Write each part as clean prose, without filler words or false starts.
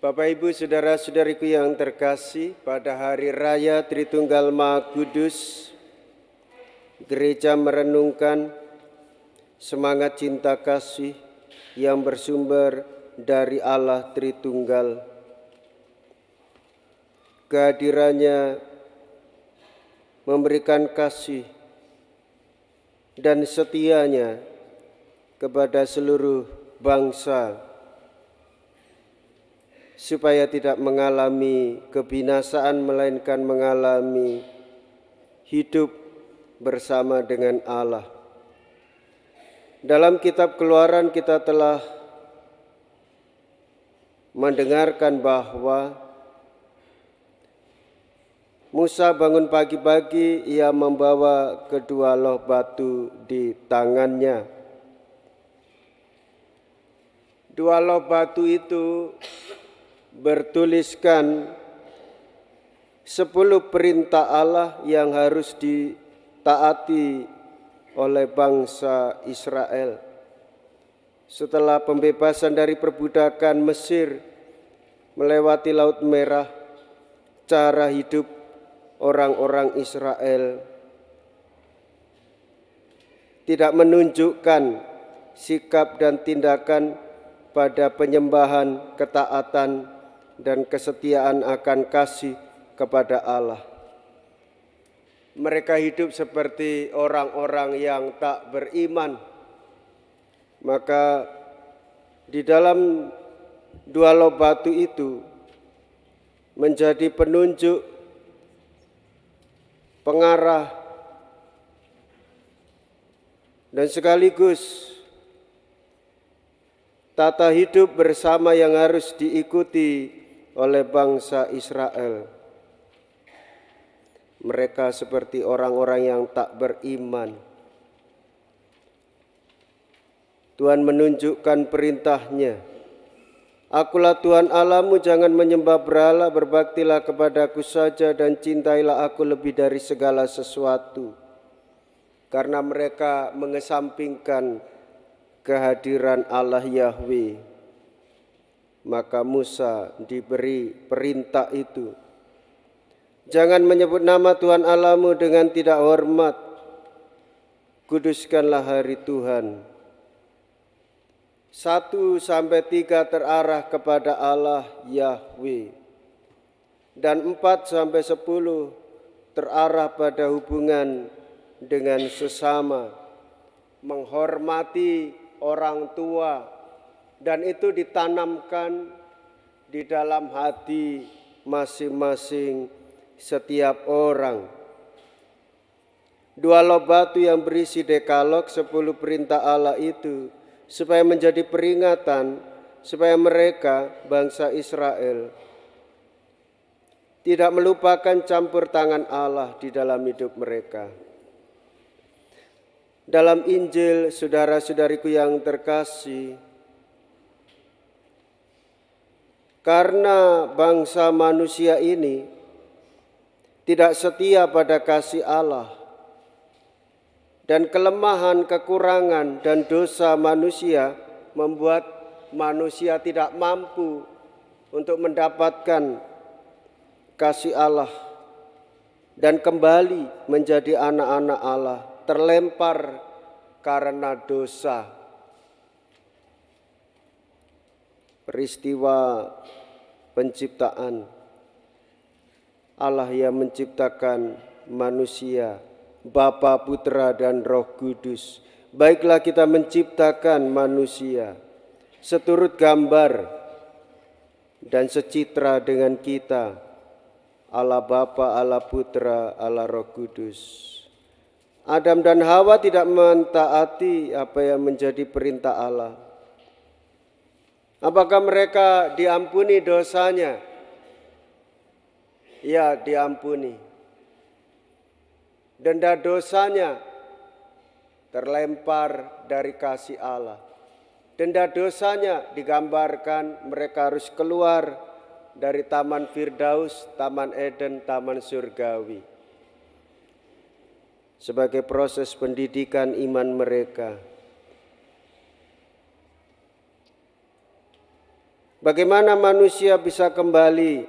Bapak Ibu saudara-saudariku yang terkasih, pada hari raya Tritunggal Maha Kudus, gereja merenungkan semangat cinta kasih yang bersumber dari Allah Tritunggal. Kehadirannya memberikan kasih dan setianya kepada seluruh bangsa, supaya tidak mengalami kebinasaan melainkan mengalami hidup bersama dengan Allah. Dalam kitab Keluaran kita telah mendengarkan bahwa Musa bangun pagi-pagi, ia membawa kedua loh batu di tangannya. Dua loh batu itu bertuliskan 10 perintah Allah yang harus ditaati oleh bangsa Israel. Setelah pembebasan dari perbudakan Mesir, melewati Laut Merah, cara hidup orang-orang Israel tidak menunjukkan sikap dan tindakan pada penyembahan, ketaatan, dan kesetiaan akan kasih kepada Allah. Mereka hidup seperti orang-orang yang tak beriman. Maka di dalam dua loh batu itu menjadi penunjuk, pengarah, dan sekaligus tata hidup bersama yang harus diikuti oleh bangsa Israel. Mereka seperti orang-orang yang tak beriman. Tuhan menunjukkan perintahnya. Akulah Tuhan Allahmu, jangan menyembah berhala, berbaktilah kepadaku saja dan cintailah aku lebih dari segala sesuatu. Karena mereka mengesampingkan kehadiran Allah Yahweh, maka Musa diberi perintah itu. Jangan menyebut nama Tuhan Allahmu dengan tidak hormat. Kuduskanlah hari Tuhan. 1-3 terarah kepada Allah Yahweh, dan 4-10 terarah pada hubungan dengan sesama, menghormati orang tua, dan itu ditanamkan di dalam hati masing-masing setiap orang. Dua loh batu yang berisi dekalog, 10 perintah Allah itu, supaya menjadi peringatan, supaya mereka, bangsa Israel, tidak melupakan campur tangan Allah di dalam hidup mereka. Dalam Injil, saudara-saudariku yang terkasih, karena bangsa manusia ini tidak setia pada kasih Allah, dan kelemahan, kekurangan, dan dosa manusia membuat manusia tidak mampu untuk mendapatkan kasih Allah dan kembali menjadi anak-anak Allah, terlempar karena dosa. Peristiwa penciptaan, Allah yang menciptakan manusia, Bapa, Putra, dan Roh Kudus. Baiklah kita menciptakan manusia seturut gambar dan secitra dengan kita, Allah Bapa, Allah Putra, Allah Roh Kudus. Adam dan Hawa tidak mentaati apa yang menjadi perintah Allah. Apakah mereka diampuni dosanya? Ya, diampuni. Denda dosanya terlempar dari kasih Allah. Denda dosanya digambarkan mereka harus keluar dari Taman Firdaus, Taman Eden, Taman Surgawi. Sebagai proses pendidikan iman mereka. Bagaimana manusia bisa kembali?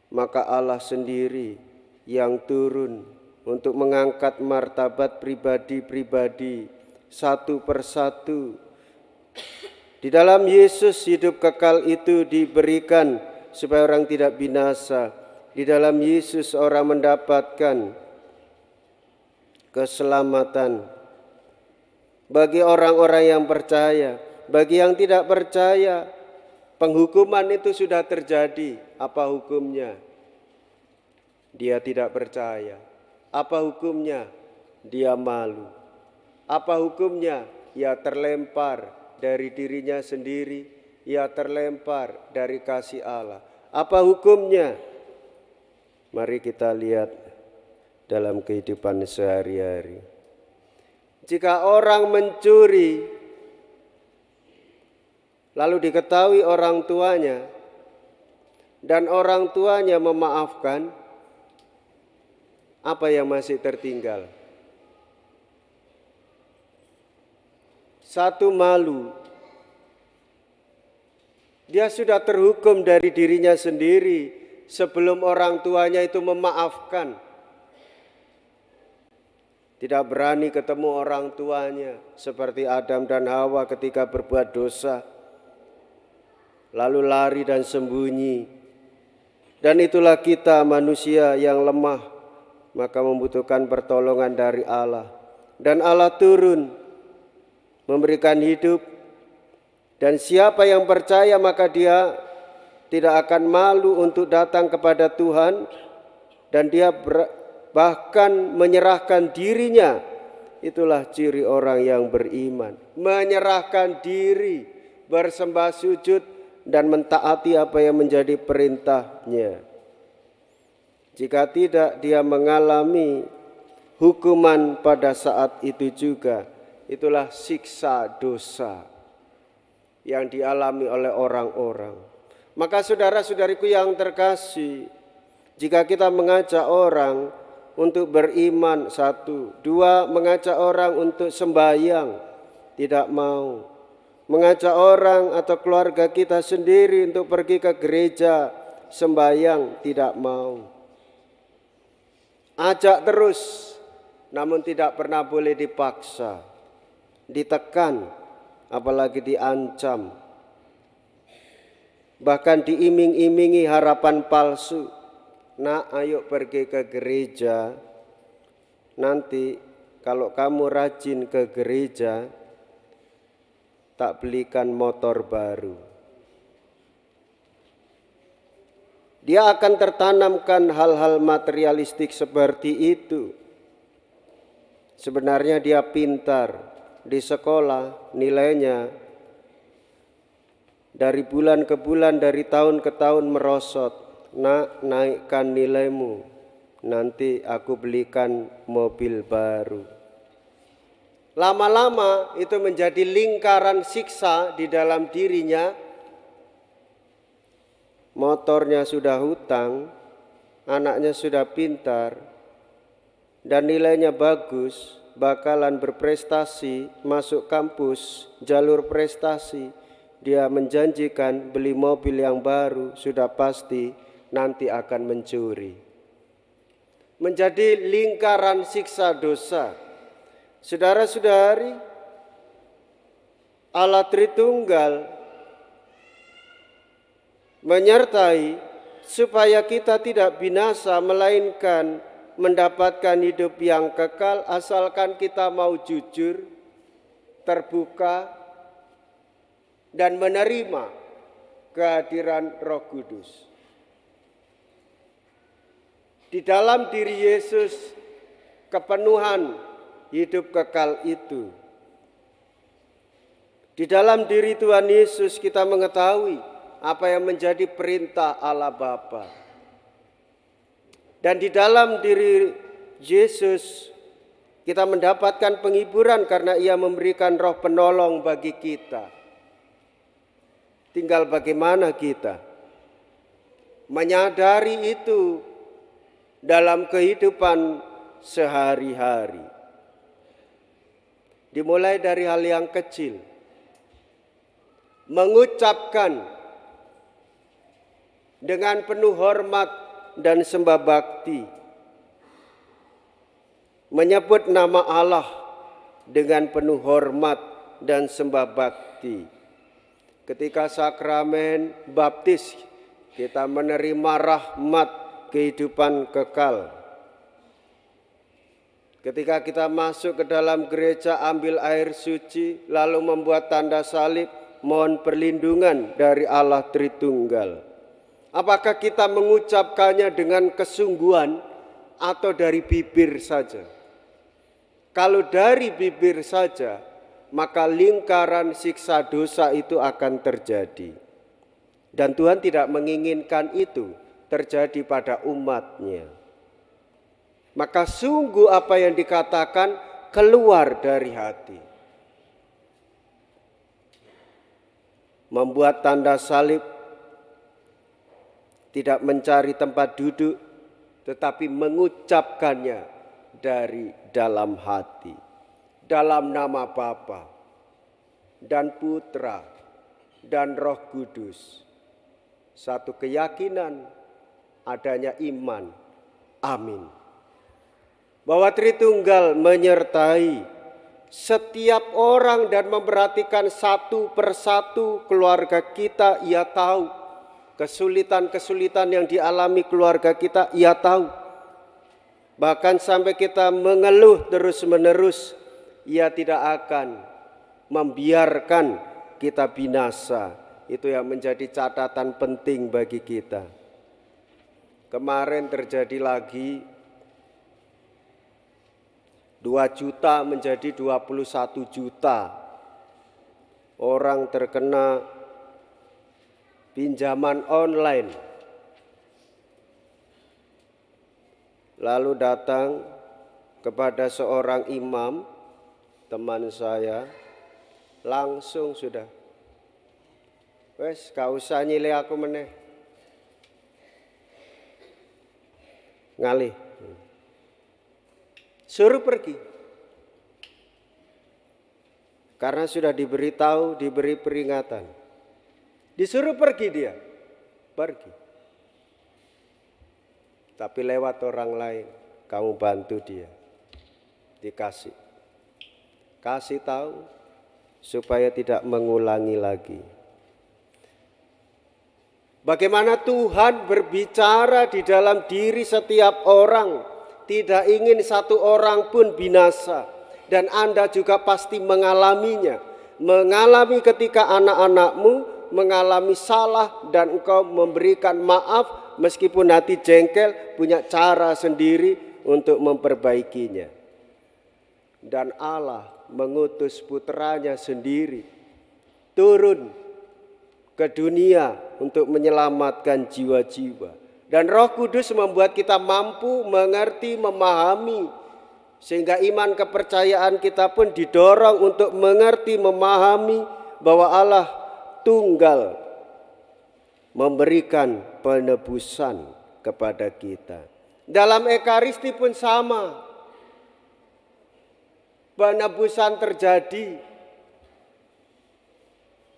Maka Allah sendiri yang turun untuk mengangkat martabat pribadi-pribadi satu persatu. Di dalam Yesus hidup kekal itu diberikan supaya orang tidak binasa. Di dalam Yesus orang mendapatkan keselamatan. Bagi orang-orang yang percaya, bagi yang tidak percaya, penghukuman itu sudah terjadi. Apa hukumnya? Dia tidak percaya. Apa hukumnya? Dia malu. Apa hukumnya? Ia terlempar dari dirinya sendiri, ia terlempar dari kasih Allah. Apa hukumnya? Mari kita lihat dalam kehidupan sehari-hari. Jika orang mencuri, lalu diketahui orang tuanya, dan orang tuanya memaafkan, apa yang masih tertinggal? Satu, malu. Dia sudah terhukum dari dirinya sendiri sebelum orang tuanya itu memaafkan. Tidak berani ketemu orang tuanya seperti Adam dan Hawa ketika berbuat dosa. Lalu lari dan sembunyi. Dan itulah kita manusia yang lemah, maka membutuhkan pertolongan dari Allah. Dan Allah turun memberikan hidup. Dan siapa yang percaya maka dia tidak akan malu untuk datang kepada Tuhan. Dan dia bahkan menyerahkan dirinya. Itulah ciri orang yang beriman. Menyerahkan diri, bersembah sujud, dan mentaati apa yang menjadi perintahnya. Jika tidak, dia mengalami hukuman pada saat itu juga. Itulah siksa dosa yang dialami oleh orang-orang. Maka saudara-saudariku yang terkasih, jika kita mengajak orang untuk beriman, satu. Dua, mengajak orang untuk sembahyang, tidak mau. Mengajak orang atau keluarga kita sendiri untuk pergi ke gereja sembahyang, tidak mau. Ajak terus, namun tidak pernah boleh dipaksa, ditekan, apalagi diancam. Bahkan diiming-imingi harapan palsu. Nak, ayo pergi ke gereja. Nanti kalau kamu rajin ke gereja, tak belikan motor baru. Dia akan tertanamkan hal-hal materialistik seperti itu. Sebenarnya dia pintar di sekolah, nilainya dari bulan ke bulan, dari tahun ke tahun merosot. Nak, naikkan nilaimu, nanti aku belikan mobil baru. Lama-lama itu menjadi lingkaran siksa di dalam dirinya. Motornya sudah hutang, anaknya sudah pintar, dan nilainya bagus, bakalan berprestasi, masuk kampus, jalur prestasi. Dia menjanjikan beli mobil yang baru, sudah pasti nanti akan mencuri. Menjadi lingkaran siksa dosa. Saudara-saudari, Allah Tritunggal menyertai supaya kita tidak binasa, melainkan mendapatkan hidup yang kekal, asalkan kita mau jujur, terbuka, dan menerima kehadiran Roh Kudus. Di dalam diri Yesus kepenuhan hidup kekal itu. Di dalam diri Tuhan Yesus kita mengetahui apa yang menjadi perintah Allah Bapa. Dan di dalam diri Yesus kita mendapatkan penghiburan karena Ia memberikan Roh penolong bagi kita. Tinggal bagaimana kita menyadari itu dalam kehidupan sehari-hari. Dimulai dari hal yang kecil. mengucapkan dengan penuh hormat dan sembah bakti, menyebut nama Allah dengan penuh hormat dan sembah bakti. Ketika sakramen baptis, kita menerima rahmat kehidupan kekal. Ketika kita masuk ke dalam gereja, ambil air suci, lalu membuat tanda salib, mohon perlindungan dari Allah Tritunggal. Apakah kita mengucapkannya dengan kesungguhan atau dari bibir saja? Kalau dari bibir saja, maka lingkaran siksa dosa itu akan terjadi. Dan Tuhan tidak menginginkan itu terjadi pada umatnya. Maka sungguh apa yang dikatakan keluar dari hati. Membuat tanda salib tidak mencari tempat duduk, tetapi mengucapkannya dari dalam hati. Dalam nama Bapa dan Putra dan Roh Kudus. Satu keyakinan, adanya iman. Amin. Bahwa Tritunggal menyertai setiap orang dan memperhatikan satu persatu keluarga kita. Ia tahu kesulitan-kesulitan yang dialami keluarga kita, ia tahu. Bahkan sampai kita mengeluh terus-menerus, ia tidak akan membiarkan kita binasa. Itu yang menjadi catatan penting bagi kita. Kemarin terjadi lagi 2 juta menjadi 21 juta orang terkena pinjaman online. Lalu datang kepada seorang imam, teman saya, langsung sudah, wes gak usah nyilih aku meneh, ngalih, suruh pergi. Karena sudah diberitahu, diberi peringatan, disuruh pergi, dia pergi. Tapi lewat orang lain, kamu bantu dia, dikasih, kasih tahu supaya tidak mengulangi lagi. Bagaimana Tuhan berbicara di dalam diri setiap orang, tidak ingin satu orang pun binasa. Dan Anda juga pasti mengalaminya. Mengalami ketika anak-anakmu mengalami salah dan engkau memberikan maaf, meskipun hati jengkel, punya cara sendiri untuk memperbaikinya. Dan Allah mengutus putranya sendiri turun ke dunia untuk menyelamatkan jiwa-jiwa. Dan Roh Kudus membuat kita mampu mengerti, memahami, sehingga iman kepercayaan kita pun didorong untuk mengerti, memahami bahwa Allah tunggal memberikan penebusan kepada kita. Dalam Ekaristi pun sama, penebusan terjadi.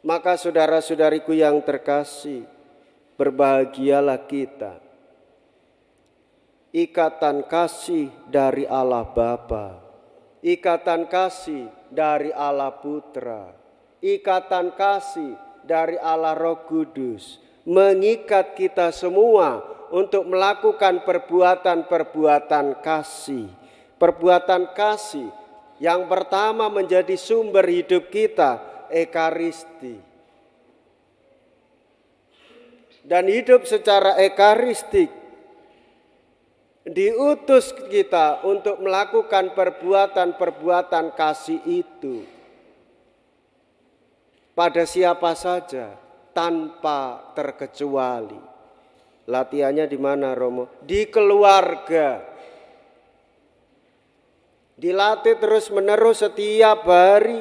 Maka saudara-saudariku yang terkasih, berbahagialah kita. Ikatan kasih dari Allah Bapa, ikatan kasih dari Allah Putra, ikatan kasih dari Allah Roh Kudus mengikat kita semua untuk melakukan perbuatan-perbuatan kasih. Perbuatan kasih yang pertama menjadi sumber hidup kita, Ekaristi. Dan hidup secara ekaristik diutus kita untuk melakukan perbuatan-perbuatan kasih itu pada siapa saja tanpa terkecuali. Latihannya di mana, Romo? Di keluarga. Dilatih terus-menerus setiap hari,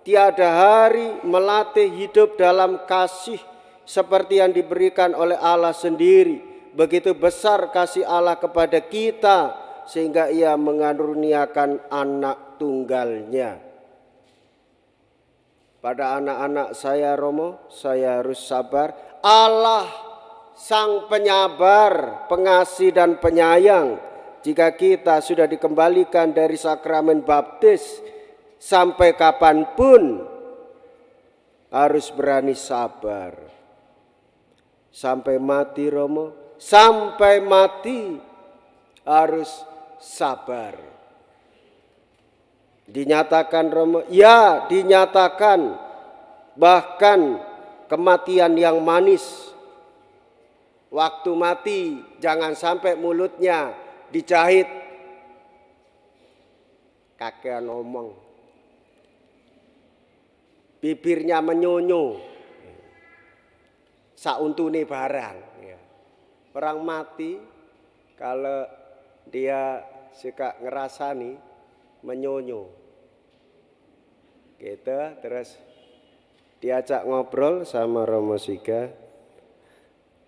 tiada hari melatih hidup dalam kasih seperti yang diberikan oleh Allah sendiri. Begitu besar kasih Allah kepada kita sehingga ia mengaruniakan anak tunggalnya. pada anak-anak saya Romo, saya harus sabar. Allah Sang Penyabar, Pengasih dan Penyayang. Jika kita sudah dikembalikan dari sakramen baptis, sampai kapanpun harus berani sabar. Sampai mati Romo, sampai mati harus sabar. Dinyatakan Romo, ya dinyatakan, bahkan kematian yang manis. Waktu mati jangan sampai mulutnya dijahit. Kakean ngomong, bibirnya menyonyo, sauntune barang. Orang mati kalau dia suka ngerasani menyonyo gitu, terus diajak ngobrol sama Romo Siga,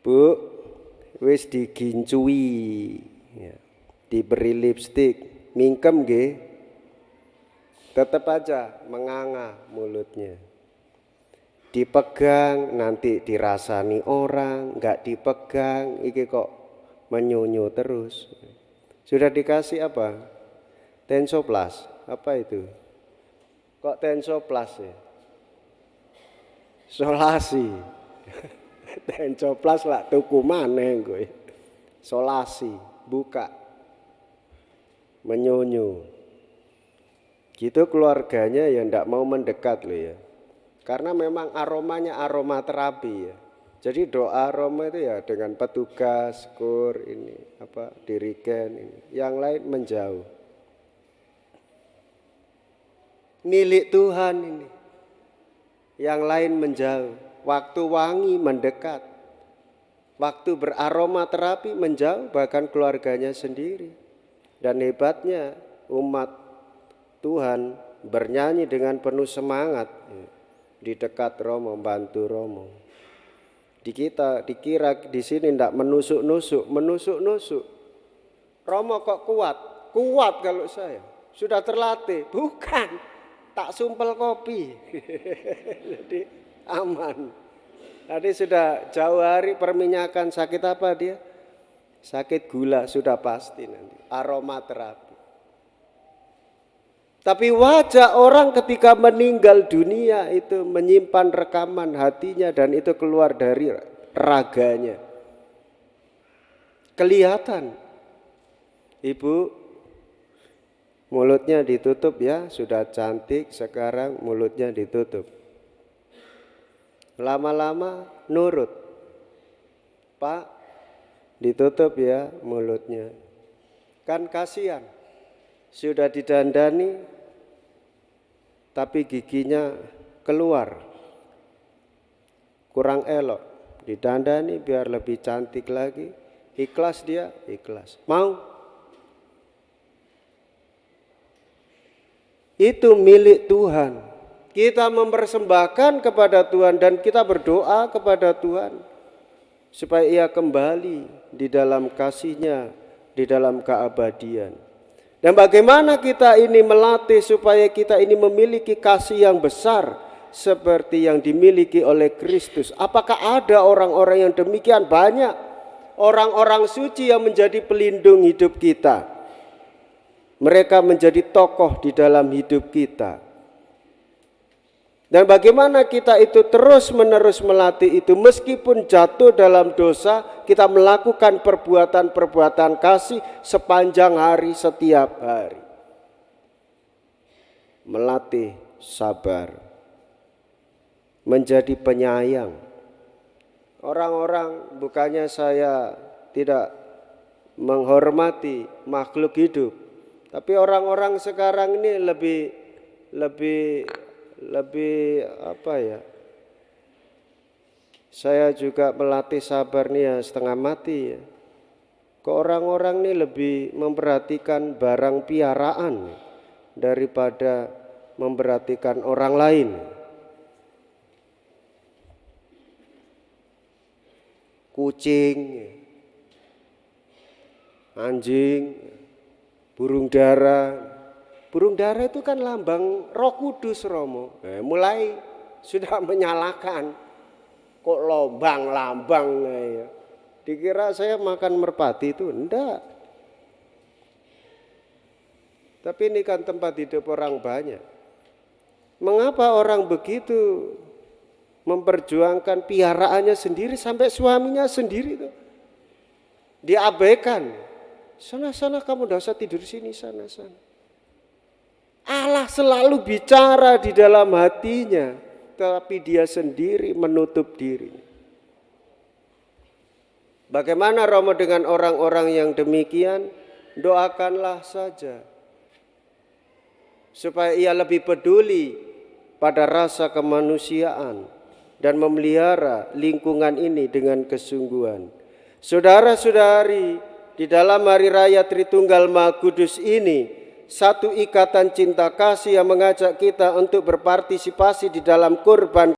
Bu, wis digincui ya, diberi lipstik, mingkem nggih, tetap aja menganga mulutnya. Dipegang nanti dirasani orang, nggak dipegang iki kok menyonyo terus. Sudah dikasih apa? Tensoplas, apa itu? Kok tensoplas ya? Solasi. Tensoplas lah tuku maneh kowe. Solasi, buka. Menyonyo. Gitu keluarganya ya ndak mau mendekat loh ya. Karena memang aromanya aroma terapi ya. Jadi doa Romo itu ya dengan petugas, kur ini apa dirigen ini. Yang lain menjauh. Milik Tuhan ini. Yang lain menjauh. Waktu wangi mendekat. Waktu beraroma terapi menjauh, bahkan keluarganya sendiri. Dan hebatnya umat Tuhan bernyanyi dengan penuh semangat di dekat Romo, membantu Romo. Dikira di sini tidak menusuk-nusuk. Romo kok kuat? Kuat kalau saya. Sudah terlatih. Bukan. Tak sumpel kopi. Jadi aman. Tadi sudah jauh hari perminyakan, sakit apa dia? Sakit gula sudah pasti nanti. Aromaterapi. Tapi wajah orang ketika meninggal dunia itu menyimpan rekaman hatinya dan itu keluar dari raganya. Kelihatan. Ibu mulutnya ditutup ya, sudah cantik sekarang mulutnya ditutup. Lama-lama nurut. Pak, ditutup ya mulutnya. Kan kasihan. Sudah didandani tapi giginya keluar. Kurang elok. Didandani biar lebih cantik lagi. Ikhlas dia, ikhlas. Mau? Itu milik Tuhan. Kita mempersembahkan kepada Tuhan dan kita berdoa kepada Tuhan supaya Ia kembali di dalam kasih-Nya, di dalam keabadian. Dan bagaimana kita ini melatih supaya kita ini memiliki kasih yang besar seperti yang dimiliki oleh Kristus? Apakah ada orang-orang yang demikian banyak? Orang-orang suci yang menjadi pelindung hidup kita. Mereka menjadi tokoh di dalam hidup kita. Dan bagaimana kita itu terus-menerus melatih itu, meskipun jatuh dalam dosa, kita melakukan perbuatan-perbuatan kasih sepanjang hari, setiap hari. Melatih sabar, menjadi penyayang. Orang-orang, bukannya saya tidak menghormati makhluk hidup, tapi orang-orang sekarang ini lebih apa ya? Saya juga melatih sabar nih ya setengah mati ya. Kok orang-orang ini lebih memperhatikan barang piaraan daripada memperhatikan orang lain. Kucing, anjing, burung dara. Burung dara itu kan lambang Roh Kudus, Romo. Mulai sudah menyalakan. Kok lambang ya. Dikira saya makan merpati itu, enggak. Tapi ini kan tempat hidup orang banyak. Mengapa orang begitu memperjuangkan piaraannya sendiri sampai suaminya sendiri itu diabaikan. Sana kamu tidak usah tidur sini, sana. Allah selalu bicara di dalam hatinya, tapi dia sendiri menutup diri. Bagaimana Romo dengan orang-orang yang demikian? Doakanlah saja supaya ia lebih peduli pada rasa kemanusiaan dan memelihara lingkungan ini dengan kesungguhan. Saudara-saudari, di dalam hari raya Tritunggal Maha Kudus ini, satu ikatan cinta kasih yang mengajak kita untuk berpartisipasi di dalam kurban